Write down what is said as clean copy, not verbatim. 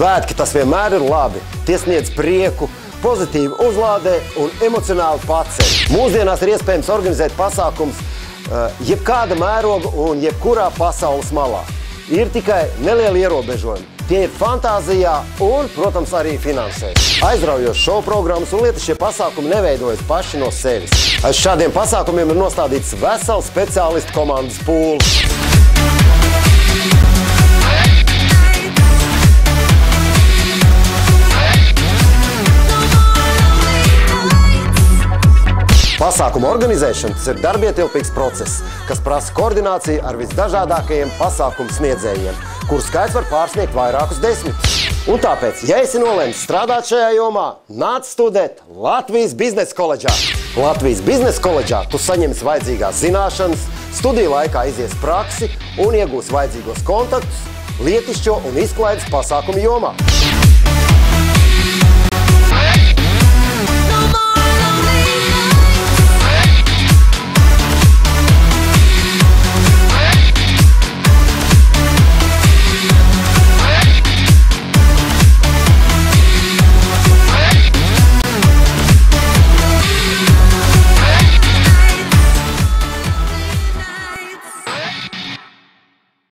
Svētki tas vienmēr ir labi. Tie sniedz prieku, pozitīvi uzlādē un emocionāli paceļ. Mūsdienās ir iespējams organizēt pasākums jebkāda mēroga un jebkurā pasaules malā. Ir tikai nelieli ierobežojumi. Tie ir fantāzijā un, protams, arī finansēs. Aizraujošas šovu programmas un lietas šie pasākumi neveidojas paši no sevis. Aiz šādiem pasākumiem ir nostādīts vesels speciālistu komandas pūls. Pasākuma organizēšana tas ir darbietilpīgs process, kas prasa koordināciju ar visdažādākajiem pasākumu sniedzējiem, kuru skaits var pārsniegt vairākus desmitus. Un tāpēc, ja esi nolēmis strādāt šajā jomā, nāc studēt Latvijas Biznesa koledžā. Latvijas Biznesa koledžā tu saņemsi vajadzīgās zināšanas, studiju laikā izies praksi un iegūsi vajadzīgos kontaktus lietišķo un izklaides pasākumu jomā.